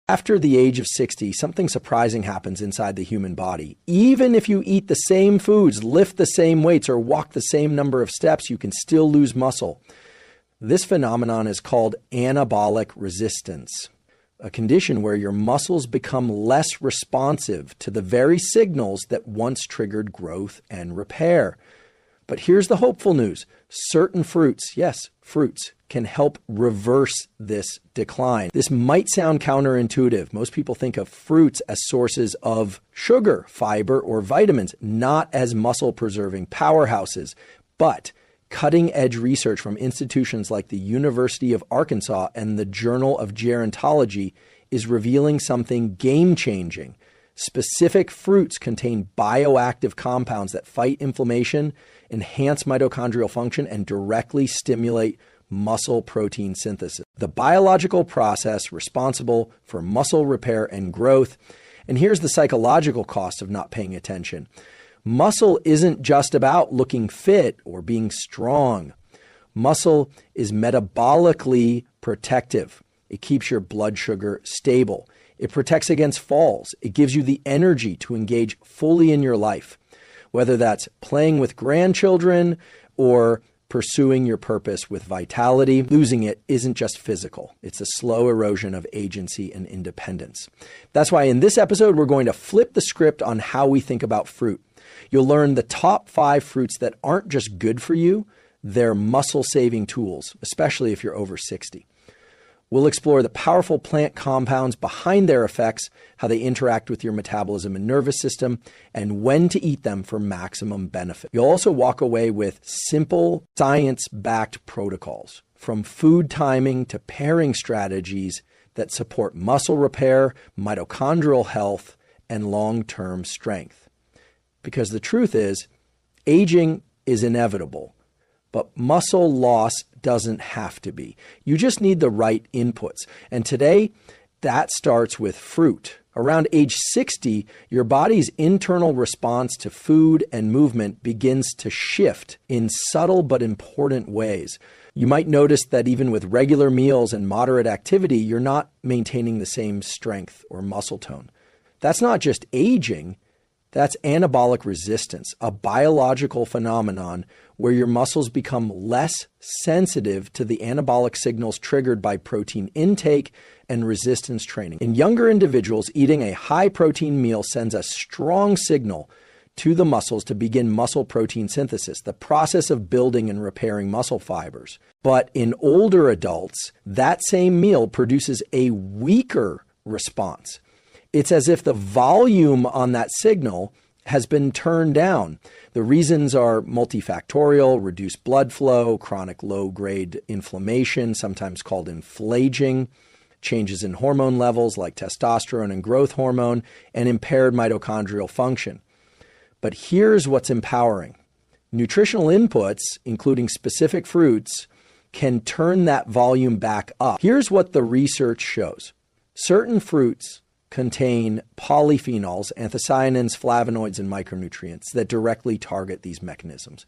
After the age of 60, something surprising happens inside the human body. Even if you eat the same foods, lift the same weights, or walk the same number of steps, you can still lose muscle. This phenomenon is called anabolic resistance, a condition where your muscles become less responsive to the very signals that once triggered growth and repair. But here's the hopeful news. Certain fruits, yes, fruits, can help reverse this decline. This might sound counterintuitive. Most people think of fruits as sources of sugar, fiber, or vitamins, not as muscle-preserving powerhouses. But cutting-edge research from institutions like the University of Arkansas and the Journal of Gerontology is revealing something game-changing. Specific fruits contain bioactive compounds that fight inflammation, enhance mitochondrial function, and directly stimulate muscle protein synthesis, the biological process responsible for muscle repair and growth. And here's the psychological cost of not paying attention. Muscle isn't just about looking fit or being strong. Muscle is metabolically protective. It keeps your blood sugar stable. It protects against falls. It gives you the energy to engage fully in your life, whether that's playing with grandchildren or pursuing your purpose with vitality. Losing it isn't just physical. It's a slow erosion of agency and independence. That's why in this episode, we're going to flip the script on how we think about fruit. You'll learn the top 5 fruits that aren't just good for you, they're muscle-saving tools, especially if you're over 60. We'll explore the powerful plant compounds behind their effects, how they interact with your metabolism and nervous system, and when to eat them for maximum benefit. You'll also walk away with simple, science-backed protocols, from food timing to pairing strategies that support muscle repair, mitochondrial health, and long-term strength. Because the truth is, aging is inevitable, but muscle loss doesn't have to be. You just need the right inputs. And today, that starts with fruit. Around age 60, your body's internal response to food and movement begins to shift in subtle but important ways. You might notice that even with regular meals and moderate activity, you're not maintaining the same strength or muscle tone. That's not just aging. That's anabolic resistance, a biological phenomenon where your muscles become less sensitive to the anabolic signals triggered by protein intake and resistance training. In younger individuals, eating a high-protein meal sends a strong signal to the muscles to begin muscle protein synthesis, the process of building and repairing muscle fibers. But in older adults, that same meal produces a weaker response. It's as if the volume on that signal has been turned down. The reasons are multifactorial: reduced blood flow, chronic low-grade inflammation, sometimes called inflaging, changes in hormone levels like testosterone and growth hormone, and impaired mitochondrial function. But here's what's empowering. Nutritional inputs, including specific fruits, can turn that volume back up. Here's what the research shows. Certain fruits contain polyphenols, anthocyanins, flavonoids, and micronutrients that directly target these mechanisms.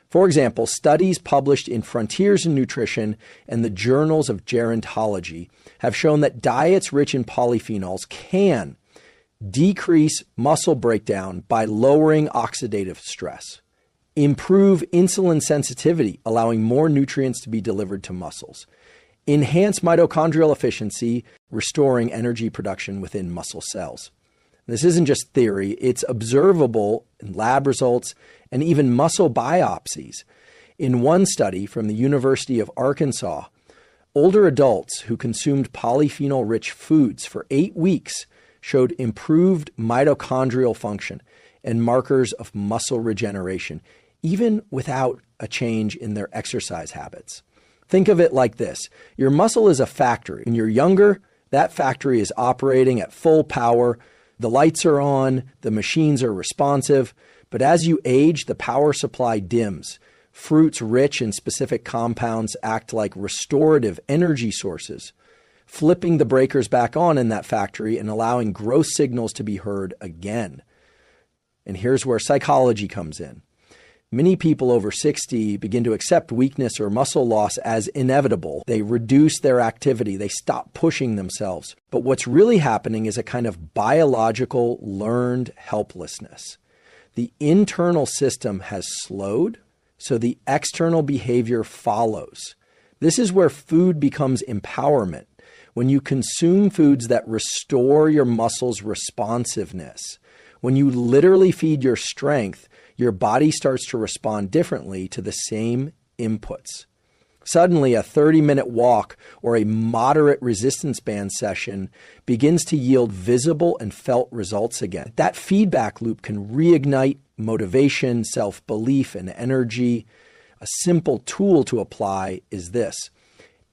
For example, studies published in Frontiers in Nutrition and the Journals of Gerontology have shown that diets rich in polyphenols can decrease muscle breakdown by lowering oxidative stress, improve insulin sensitivity, allowing more nutrients to be delivered to muscles, enhance mitochondrial efficiency, restoring energy production within muscle cells. This isn't just theory, it's observable in lab results and even muscle biopsies. In one study from the University of Arkansas, older adults who consumed polyphenol-rich foods for 8 weeks showed improved mitochondrial function and markers of muscle regeneration, even without a change in their exercise habits. Think of it like this. Your muscle is a factory. When you're younger, that factory is operating at full power. The lights are on, the machines are responsive. But as you age, the power supply dims. Fruits rich in specific compounds act like restorative energy sources, flipping the breakers back on in that factory and allowing growth signals to be heard again. And here's where psychology comes in. Many people over 60 begin to accept weakness or muscle loss as inevitable. They reduce their activity. They stop pushing themselves. But what's really happening is a kind of biological learned helplessness. The internal system has slowed, so the external behavior follows. This is where food becomes empowerment. When you consume foods that restore your muscles' responsiveness, when you literally feed your strength, your body starts to respond differently to the same inputs. Suddenly, a 30-minute walk or a moderate resistance band session begins to yield visible and felt results again. That feedback loop can reignite motivation, self-belief, and energy. A simple tool to apply is this.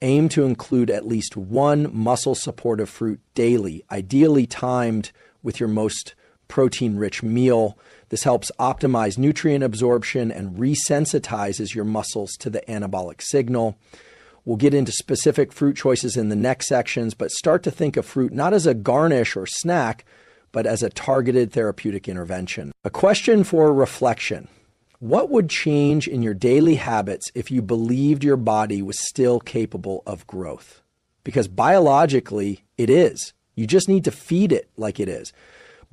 Aim to include at least one muscle-supportive fruit daily, ideally timed with your most protein-rich meal. This helps optimize nutrient absorption and resensitizes your muscles to the anabolic signal. We'll get into specific fruit choices in the next sections, but start to think of fruit not as a garnish or snack, but as a targeted therapeutic intervention. A question for reflection. What would change in your daily habits if you believed your body was still capable of growth? Because biologically, it is. You just need to feed it like it is.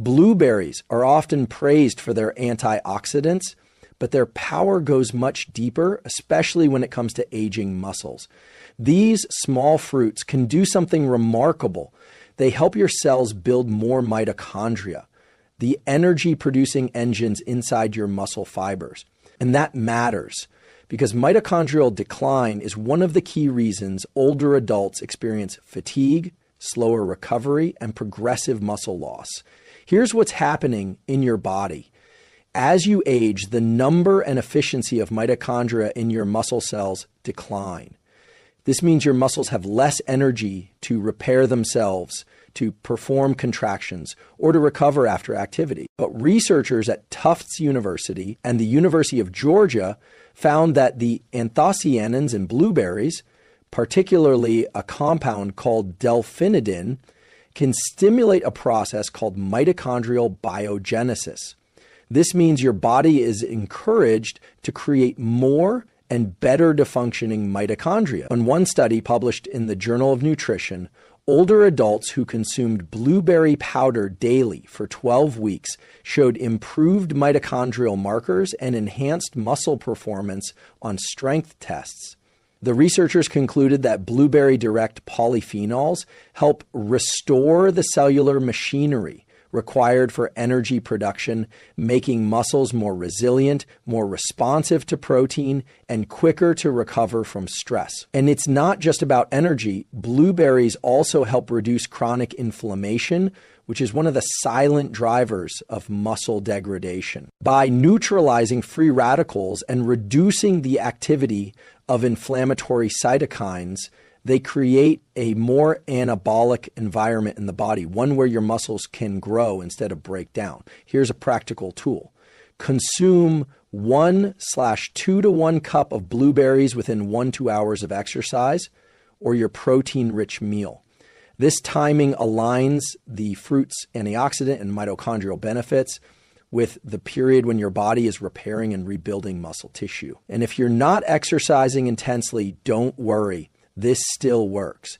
Blueberries are often praised for their antioxidants, but their power goes much deeper, especially when it comes to aging muscles. These small fruits can do something remarkable. They help your cells build more mitochondria, the energy-producing engines inside your muscle fibers. And that matters because mitochondrial decline is one of the key reasons older adults experience fatigue, slower recovery, and progressive muscle loss. Here's what's happening in your body. As you age, the number and efficiency of mitochondria in your muscle cells decline. This means your muscles have less energy to repair themselves, to perform contractions, or to recover after activity. But researchers at Tufts University and the University of Georgia found that the anthocyanins in blueberries, particularly a compound called delphinidin, can stimulate a process called mitochondrial biogenesis. This means your body is encouraged to create more and better functioning mitochondria. In one study published in the Journal of Nutrition, older adults who consumed blueberry powder daily for 12 weeks showed improved mitochondrial markers and enhanced muscle performance on strength tests. The researchers concluded that blueberry direct polyphenols help restore the cellular machinery required for energy production, making muscles more resilient, more responsive to protein, and quicker to recover from stress. And it's not just about energy. Blueberries also help reduce chronic inflammation, which is one of the silent drivers of muscle degradation. By neutralizing free radicals and reducing the activity of inflammatory cytokines, they create a more anabolic environment in the body, one where your muscles can grow instead of break down. Here's a practical tool. Consume 1/2 to 1 cup of blueberries within 1-2 hours of exercise or your protein-rich meal. This timing aligns the fruit's antioxidant and mitochondrial benefits with the period when your body is repairing and rebuilding muscle tissue. And if you're not exercising intensely, don't worry. This still works.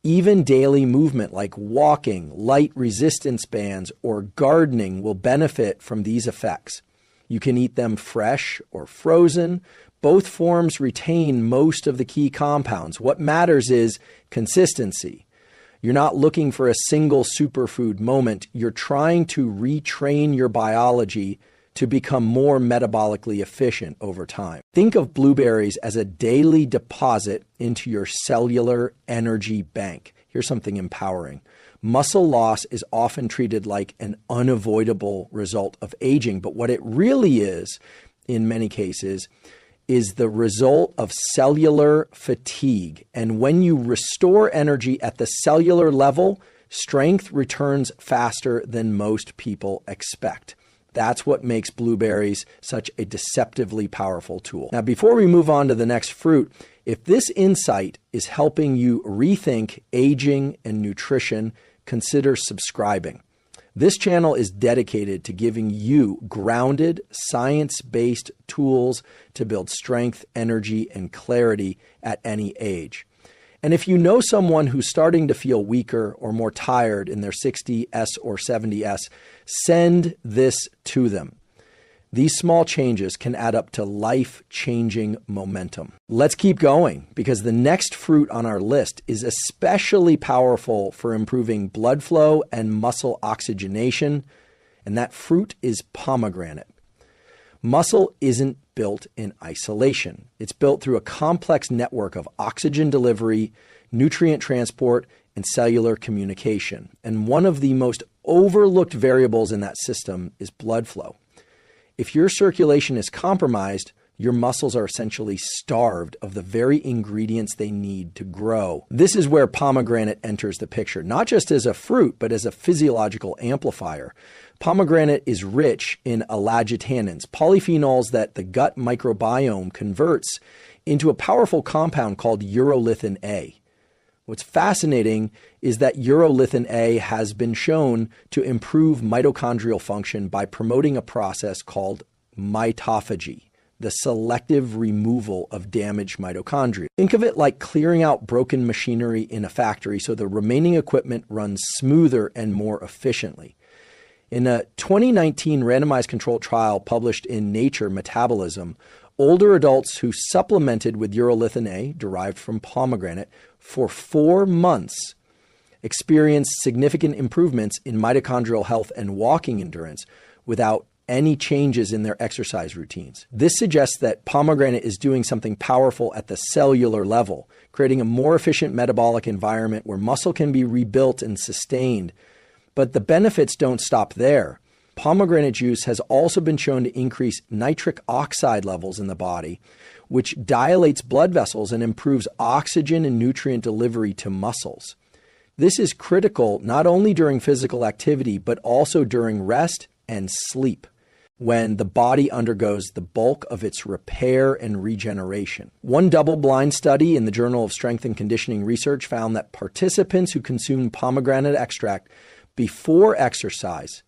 Even daily movement like walking, light resistance bands, or gardening will benefit from these effects. You can eat them fresh or frozen. Both forms retain most of the key compounds. What matters is consistency. You're not looking for a single superfood moment. You're trying to retrain your biology to become more metabolically efficient over time. Think of blueberries as a daily deposit into your cellular energy bank. Here's something empowering. Muscle loss is often treated like an unavoidable result of aging, but what it really is, in many cases, is the result of cellular fatigue. And when you restore energy at the cellular level, strength returns faster than most people expect. That's what makes blueberries such a deceptively powerful tool. Now, before we move on to the next fruit, if this insight is helping you rethink aging and nutrition, consider subscribing. This channel is dedicated to giving you grounded, science-based tools to build strength, energy, and clarity at any age. And if you know someone who's starting to feel weaker or more tired in their 60S or 70S, send this to them. These small changes can add up to life-changing momentum. Let's keep going, because the next fruit on our list is especially powerful for improving blood flow and muscle oxygenation, and that fruit is pomegranate. Muscle isn't built in isolation. It's built through a complex network of oxygen delivery, nutrient transport, and cellular communication. And one of the most overlooked variables in that system is blood flow. If your circulation is compromised, your muscles are essentially starved of the very ingredients they need to grow. This is where pomegranate enters the picture, not just as a fruit, but as a physiological amplifier. Pomegranate is rich in elagitannins, polyphenols that the gut microbiome converts into a powerful compound called urolithin A. What's fascinating is that urolithin A has been shown to improve mitochondrial function by promoting a process called mitophagy, the selective removal of damaged mitochondria. Think of it like clearing out broken machinery in a factory so the remaining equipment runs smoother and more efficiently. In a 2019 randomized controlled trial published in Nature Metabolism, older adults who supplemented with urolithin A, derived from pomegranate, for 4 months experienced significant improvements in mitochondrial health and walking endurance without any changes in their exercise routines. This suggests that pomegranate is doing something powerful at the cellular level, creating a more efficient metabolic environment where muscle can be rebuilt and sustained. But the benefits don't stop there. Pomegranate juice has also been shown to increase nitric oxide levels in the body, which dilates blood vessels and improves oxygen and nutrient delivery to muscles. This is critical not only during physical activity, but also during rest and sleep, when the body undergoes the bulk of its repair and regeneration. One double-blind study in the Journal of Strength and Conditioning Research found that participants who consumed pomegranate extract before exercise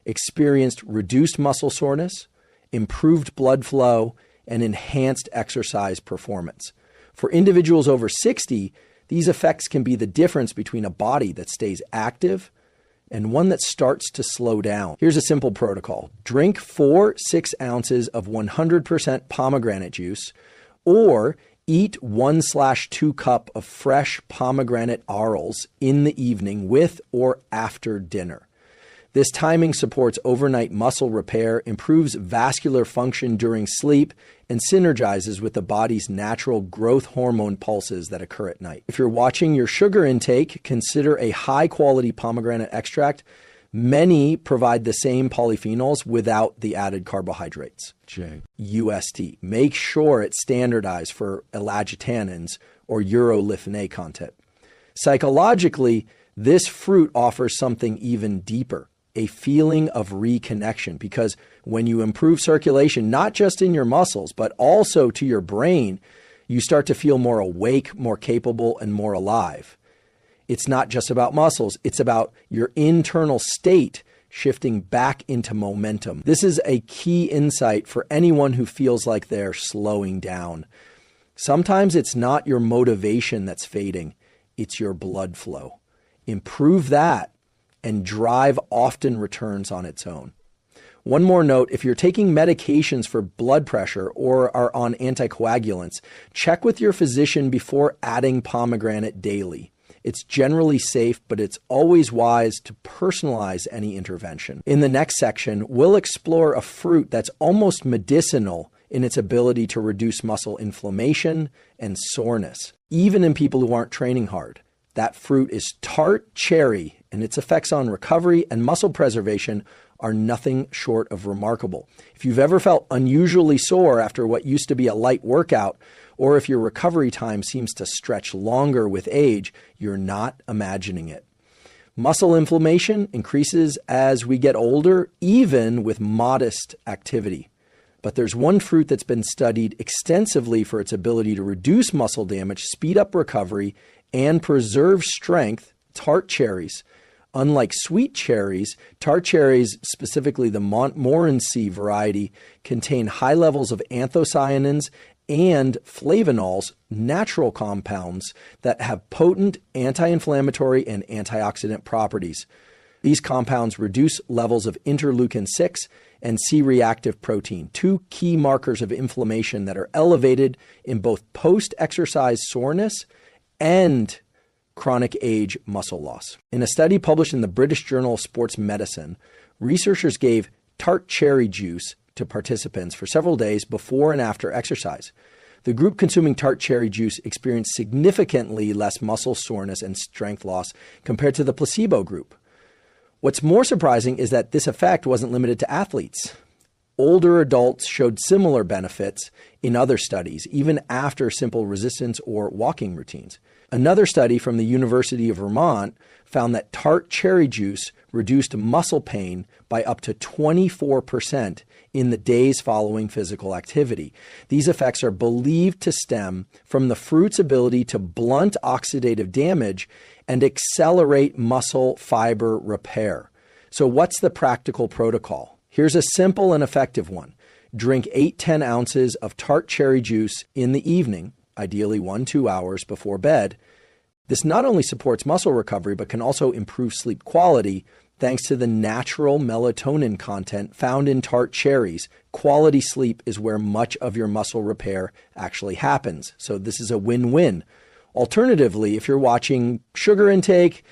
experienced reduced muscle soreness, improved blood flow, and enhanced exercise performance. For individuals over 60, these effects can be the difference between a body that stays active and one that starts to slow down. Here's a simple protocol. Drink 4-6 ounces of 100% pomegranate juice, or eat 1/2 cup of fresh pomegranate arils in the evening with or after dinner. This timing supports overnight muscle repair, improves vascular function during sleep, and synergizes with the body's natural growth hormone pulses that occur at night. If you're watching your sugar intake, consider a high-quality pomegranate extract. Many provide the same polyphenols without the added carbohydrates. UST. Make sure it's standardized for elagitannins or urolithin A content. Psychologically, this fruit offers something even deeper, a feeling of reconnection, because when you improve circulation, not just in your muscles, but also to your brain, you start to feel more awake, more capable, and more alive. It's not just about muscles, it's about your internal state shifting back into momentum. This is a key insight for anyone who feels like they're slowing down. Sometimes it's not your motivation that's fading, it's your blood flow. Improve that, and drive often returns on its own. One more note, if you're taking medications for blood pressure or are on anticoagulants, check with your physician before adding pomegranate daily. It's generally safe, but it's always wise to personalize any intervention. In the next section, we'll explore a fruit that's almost medicinal in its ability to reduce muscle inflammation and soreness, even in people who aren't training hard. That fruit is tart cherry, and its effects on recovery and muscle preservation are nothing short of remarkable. If you've ever felt unusually sore after what used to be a light workout, or if your recovery time seems to stretch longer with age, you're not imagining it. Muscle inflammation increases as we get older, even with modest activity. But there's one fruit that's been studied extensively for its ability to reduce muscle damage, speed up recovery, and preserve strength, tart cherries, Unlike sweet cherries, tart cherries, specifically the Montmorency variety, contain high levels of anthocyanins and flavonols, natural compounds that have potent anti-inflammatory and antioxidant properties. These compounds reduce levels of interleukin-6 and C-reactive protein, two key markers of inflammation that are elevated in both post-exercise soreness and chronic age muscle loss. In a study published in the British Journal of Sports Medicine, researchers gave tart cherry juice to participants for several days before and after exercise. The group consuming tart cherry juice experienced significantly less muscle soreness and strength loss compared to the placebo group. What's more surprising is that this effect wasn't limited to athletes. Older adults showed similar benefits in other studies, even after simple resistance or walking routines. Another study from the University of Vermont found that tart cherry juice reduced muscle pain by up to 24% in the days following physical activity. These effects are believed to stem from the fruit's ability to blunt oxidative damage and accelerate muscle fiber repair. So what's the practical protocol? Here's a simple and effective one. Drink 8-10 ounces of tart cherry juice in the evening, ideally 1-2 hours before bed. This not only supports muscle recovery, but can also improve sleep quality thanks to the natural melatonin content found in tart cherries. Quality sleep is where much of your muscle repair actually happens. So this is a win-win. Alternatively, if you're watching sugar intake,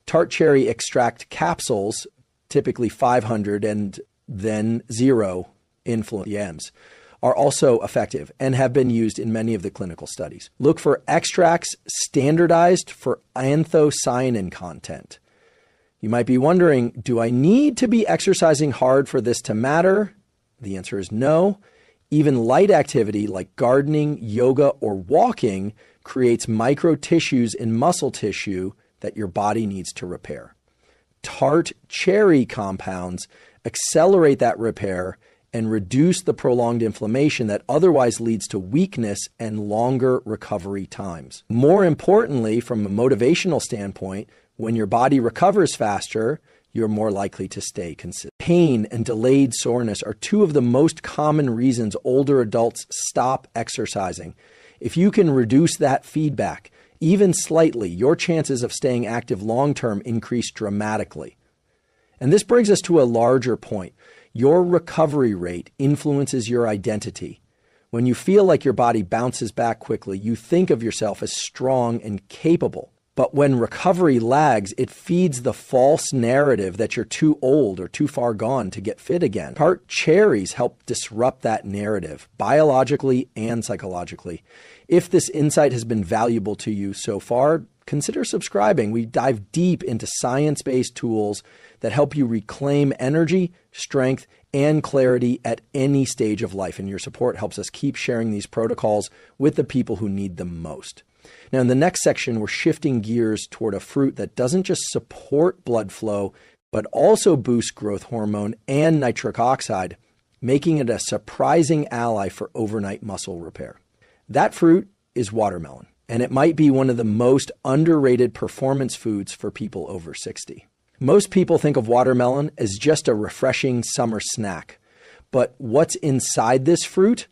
tart cherry extract capsules, typically 500 and then 0 milligrams, are also effective and have been used in many of the clinical studies. Look for extracts standardized for anthocyanin content. You might be wondering, do I need to be exercising hard for this to matter? The answer is no. Even light activity like gardening, yoga, or walking creates micro tissues in muscle tissue that your body needs to repair. Tart cherry compounds accelerate that repair and reduce the prolonged inflammation that otherwise leads to weakness and longer recovery times. More importantly, from a motivational standpoint, when your body recovers faster, you're more likely to stay consistent. Pain and delayed soreness are two of the most common reasons older adults stop exercising. If you can reduce that feedback, even slightly, your chances of staying active long-term increase dramatically. And this brings us to a larger point. Your recovery rate influences your identity. When you feel like your body bounces back quickly, you think of yourself as strong and capable. But when recovery lags, it feeds the false narrative that you're too old or too far gone to get fit again. Tart cherries help disrupt that narrative, biologically and psychologically. If this insight has been valuable to you so far, consider subscribing. We dive deep into science-based tools that help you reclaim energy, strength, and clarity at any stage of life. And your support helps us keep sharing these protocols with the people who need them most. Now, in the next section, we're shifting gears toward a fruit that doesn't just support blood flow, but also boosts growth hormone and nitric oxide, making it a surprising ally for overnight muscle repair. That fruit is watermelon, and it might be one of the most underrated performance foods for people over 60. Most people think of watermelon as just a refreshing summer snack, but what's inside this fruit,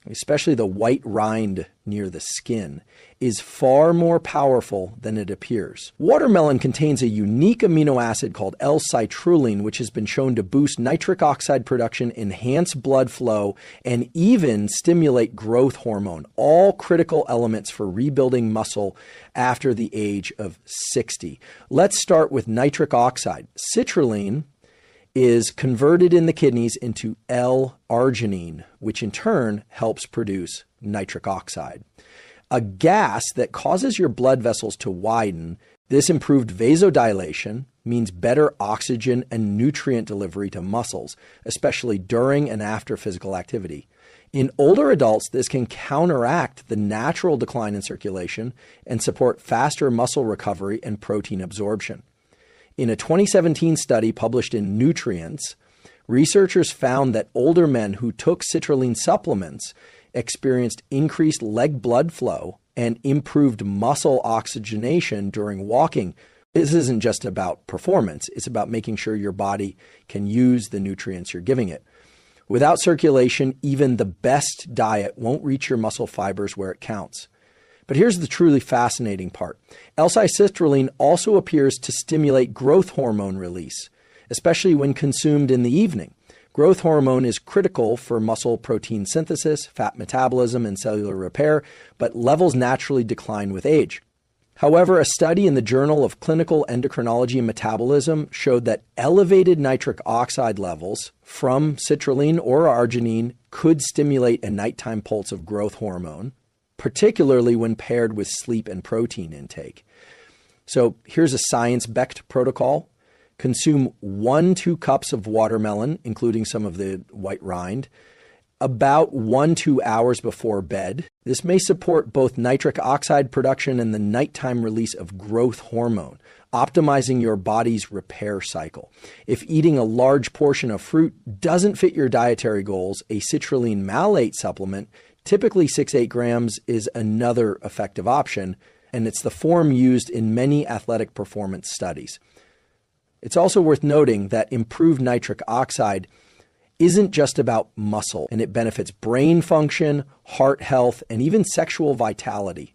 especially the white rind near the skin, is far more powerful than it appears. Watermelon contains a unique amino acid called L-citrulline, which has been shown to boost nitric oxide production, enhance blood flow, and even stimulate growth hormone, all critical elements for rebuilding muscle after the age of 60. Let's start with nitric oxide. Citrulline is converted in the kidneys into L-arginine, which in turn helps produce nitric oxide, a gas that causes your blood vessels to widen. This improved vasodilation means better oxygen and nutrient delivery to muscles, especially during and after physical activity. In older adults, this can counteract the natural decline in circulation and support faster muscle recovery and protein absorption. In a 2017 study published in Nutrients, researchers found that older men who took citrulline supplements experienced increased leg blood flow and improved muscle oxygenation during walking, This isn't just about performance. It's about making sure your body can use the nutrients you're giving it. Without circulation, even the best diet won't reach your muscle fibers where it counts. But here's the truly fascinating part. L-citrulline also appears to stimulate growth hormone release, especially when consumed in the evening. Growth hormone is critical for muscle protein synthesis, fat metabolism, and cellular repair, but levels naturally decline with age. However, a study in the Journal of Clinical Endocrinology and Metabolism showed that elevated nitric oxide levels from citrulline or arginine could stimulate a nighttime pulse of growth hormone, particularly when paired with sleep and protein intake. So here's a science-backed protocol. Consume 1-2 cups of watermelon, including some of the white rind, about 1-2 hours before bed. This may support both nitric oxide production and the nighttime release of growth hormone, optimizing your body's repair cycle. If eating a large portion of fruit doesn't fit your dietary goals, a citrulline malate supplement, typically 6-8 grams, is another effective option, and it's the form used in many athletic performance studies. It's also worth noting that improved nitric oxide isn't just about muscle, and it benefits brain function, heart health, and even sexual vitality,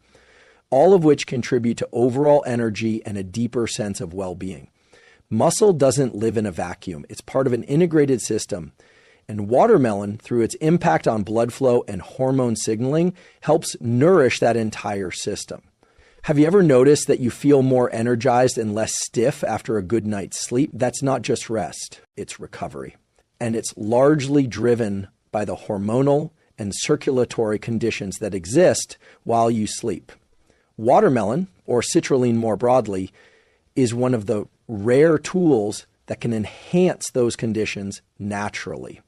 all of which contribute to overall energy and a deeper sense of well-being. Muscle doesn't live in a vacuum. It's part of an integrated system, and watermelon, through its impact on blood flow and hormone signaling, helps nourish that entire system. Have you ever noticed that you feel more energized and less stiff after a good night's sleep? That's not just rest, it's recovery. And it's largely driven by the hormonal and circulatory conditions that exist while you sleep. Watermelon, or citrulline more broadly, is one of the rare tools that can enhance those conditions naturally.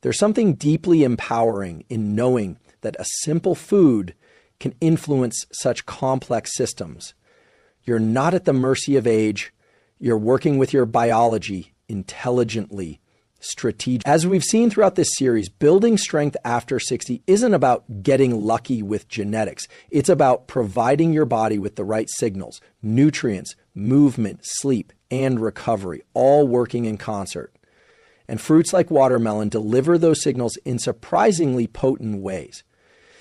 There's something deeply empowering in knowing that a simple food can influence such complex systems. You're not at the mercy of age. You're working with your biology intelligently, strategic. As we've seen throughout this series, building strength after 60 isn't about getting lucky with genetics. It's about providing your body with the right signals, nutrients, movement, sleep, and recovery, all working in concert. And fruits like watermelon deliver those signals in surprisingly potent ways.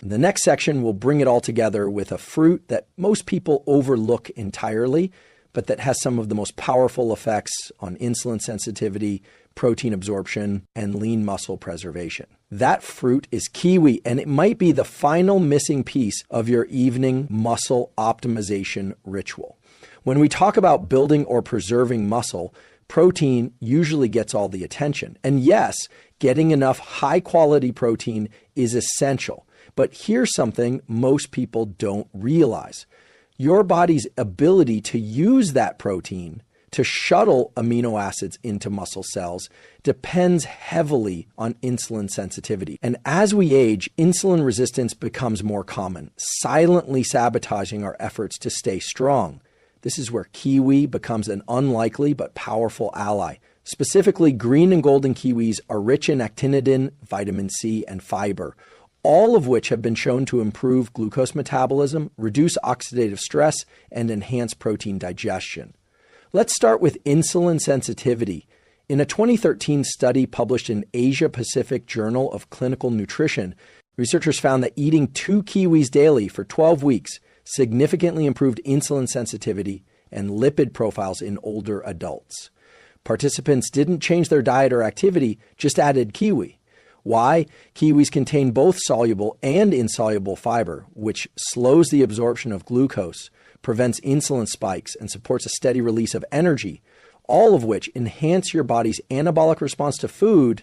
In the next section, we'll bring it all together with a fruit that most people overlook entirely, but that has some of the most powerful effects on insulin sensitivity, protein absorption, and lean muscle preservation. That fruit is kiwi, and it might be the final missing piece of your evening muscle optimization ritual. When we talk about building or preserving muscle, protein usually gets all the attention. And yes, getting enough high-quality protein is essential. But here's something most people don't realize. Your body's ability to use that protein to shuttle amino acids into muscle cells depends heavily on insulin sensitivity. And as we age, insulin resistance becomes more common, silently sabotaging our efforts to stay strong. This is where kiwi becomes an unlikely but powerful ally. Specifically, green and golden kiwis are rich in actinidin, vitamin C, and fiber, all of which have been shown to improve glucose metabolism, reduce oxidative stress, and enhance protein digestion. Let's start with insulin sensitivity. In a 2013 study published in Asia Pacific Journal of Clinical Nutrition, researchers found that eating 2 kiwis daily for 12 weeks significantly improved insulin sensitivity and lipid profiles in older adults. Participants didn't change their diet or activity, just added kiwi. Why? Kiwis contain both soluble and insoluble fiber, which slows the absorption of glucose, prevents insulin spikes, and supports a steady release of energy, all of which enhance your body's anabolic response to food.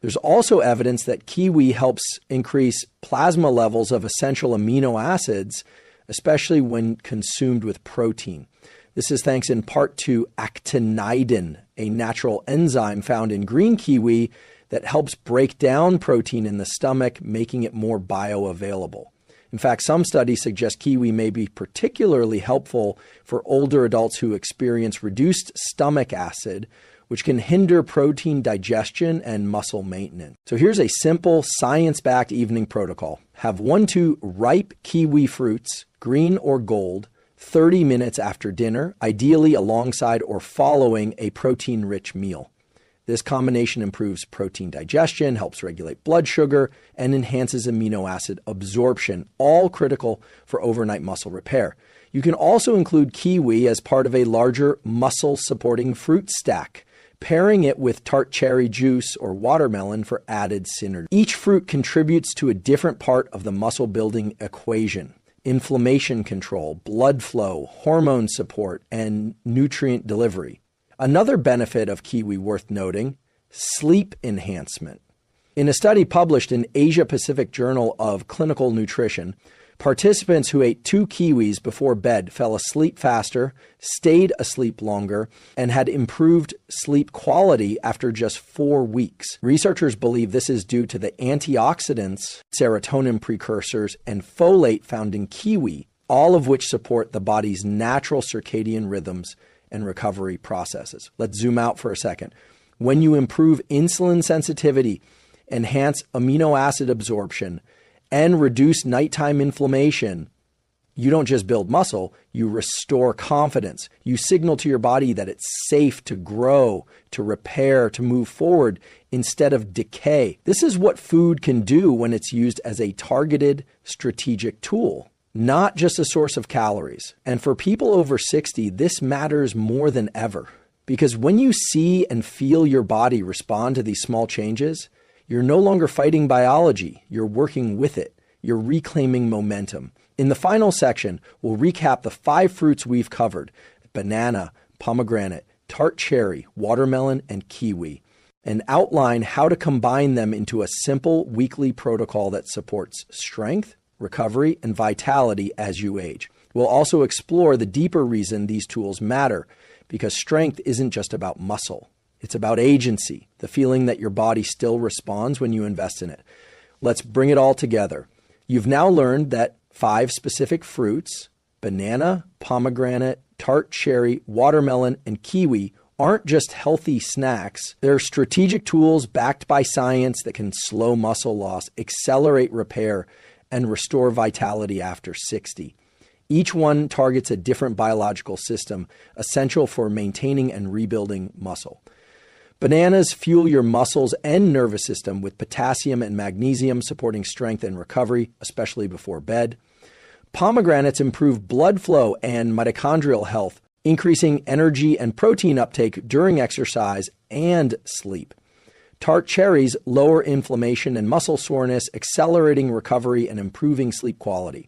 There's also evidence that kiwi helps increase plasma levels of essential amino acids, especially when consumed with protein. This is thanks in part to actinidin, a natural enzyme found in green kiwi that helps break down protein in the stomach, making it more bioavailable. In fact, some studies suggest kiwi may be particularly helpful for older adults who experience reduced stomach acid, which can hinder protein digestion and muscle maintenance. So here's a simple science-backed evening protocol. Have 1-2 ripe kiwi fruits, green or gold, 30 minutes after dinner, ideally alongside or following a protein-rich meal. This combination improves protein digestion, helps regulate blood sugar, and enhances amino acid absorption, all critical for overnight muscle repair. You can also include kiwi as part of a larger muscle-supporting fruit stack, pairing it with tart cherry juice or watermelon for added synergy. Each fruit contributes to a different part of the muscle-building equation: inflammation control, blood flow, hormone support, and nutrient delivery. Another benefit of kiwi worth noting: sleep enhancement. In a study published in Asia Pacific Journal of Clinical Nutrition, participants who ate 2 kiwis before bed fell asleep faster, stayed asleep longer, and had improved sleep quality after just 4 weeks. Researchers believe this is due to the antioxidants, serotonin precursors, and folate found in kiwi, all of which support the body's natural circadian rhythms and recovery processes. Let's zoom out for a second. When you improve insulin sensitivity, enhance amino acid absorption, and reduce nighttime inflammation, you don't just build muscle, you restore confidence. You signal to your body that it's safe to grow, to repair, to move forward instead of decay. This is what food can do when it's used as a targeted strategic tool, not just a source of calories. And for people over 60, this matters more than ever, because when you see and feel your body respond to these small changes, you're no longer fighting biology, you're working with it. You're reclaiming momentum. In the final section, we'll recap the 5 fruits we've covered: banana, pomegranate, tart cherry, watermelon, and kiwi, and outline how to combine them into a simple weekly protocol that supports strength, recovery, and vitality as you age. We'll also explore the deeper reason these tools matter, because strength isn't just about muscle. It's about agency, the feeling that your body still responds when you invest in it. Let's bring it all together. You've now learned that 5 specific fruits, banana, pomegranate, tart cherry, watermelon, and kiwi, aren't just healthy snacks. They're strategic tools backed by science that can slow muscle loss, accelerate repair, and restore vitality after 60. Each one targets a different biological system essential for maintaining and rebuilding muscle. Bananas fuel your muscles and nervous system with potassium and magnesium, supporting strength and recovery, especially before bed. Pomegranates improve blood flow and mitochondrial health, increasing energy and protein uptake during exercise and sleep. Tart cherries lower inflammation and muscle soreness, accelerating recovery and improving sleep quality.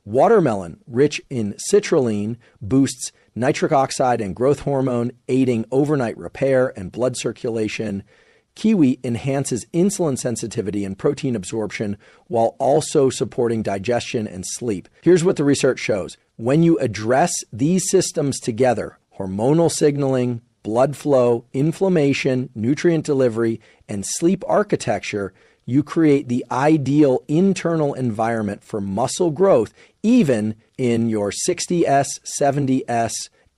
Watermelon, rich in citrulline, boosts nitric oxide and growth hormone, aiding overnight repair and blood circulation. Kiwi enhances insulin sensitivity and protein absorption while also supporting digestion and sleep. Here's what the research shows. When you address these systems together, hormonal signaling, blood flow, inflammation, nutrient delivery, and sleep architecture, you create the ideal internal environment for muscle growth, even in your 60S, 70S,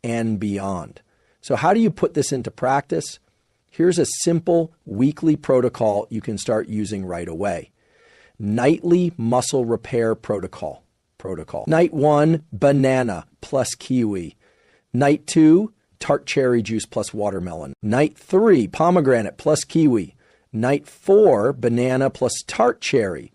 and beyond. So how do you put this into practice? Here's a simple weekly protocol you can start using right away. Nightly muscle repair protocol. Night 1, banana plus kiwi. Night 2, tart cherry juice plus watermelon. Night 3, pomegranate plus kiwi. Night 4, banana plus tart cherry.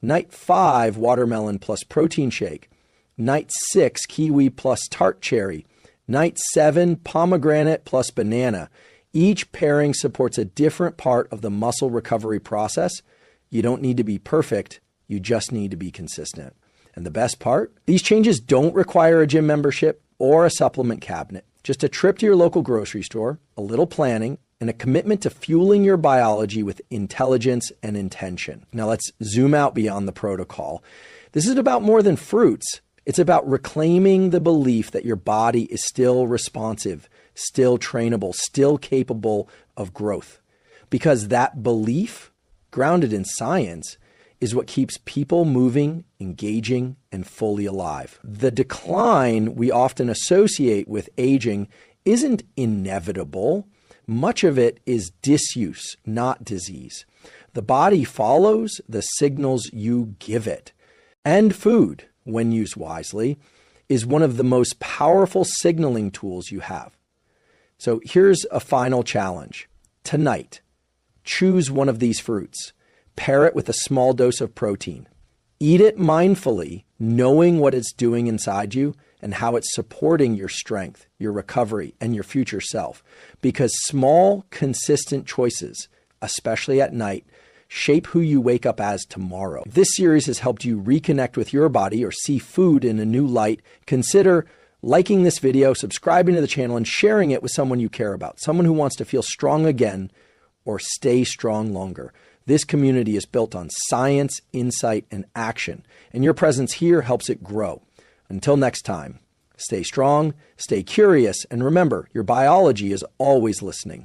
Night 5, watermelon plus protein shake. Night 6, kiwi plus tart cherry. Night 7, pomegranate plus banana. Each pairing supports a different part of the muscle recovery process. You don't need to be perfect, you just need to be consistent. And the best part? These changes don't require a gym membership or a supplement cabinet. Just a trip to your local grocery store, a little planning, and a commitment to fueling your biology with intelligence and intention. Now let's zoom out beyond the protocol. This is about more than fruits. It's about reclaiming the belief that your body is still responsive, still trainable, still capable of growth. Because that belief, grounded in science, is what keeps people moving, engaging, and fully alive. The decline we often associate with aging isn't inevitable. Much of it is disuse, not disease. The body follows the signals you give it. And food, when used wisely, is one of the most powerful signaling tools you have. So here's a final challenge. Tonight, choose one of these fruits. Pair it with a small dose of protein. Eat it mindfully, knowing what it's doing inside you and how it's supporting your strength, your recovery, and your future self. Because small, consistent choices, especially at night, shape who you wake up as tomorrow. If this series has helped you reconnect with your body or see food in a new light, consider liking this video, subscribing to the channel, and sharing it with someone you care about, someone who wants to feel strong again or stay strong longer. This community is built on science, insight, and action, and your presence here helps it grow. Until next time, stay strong, stay curious, and remember, your biology is always listening.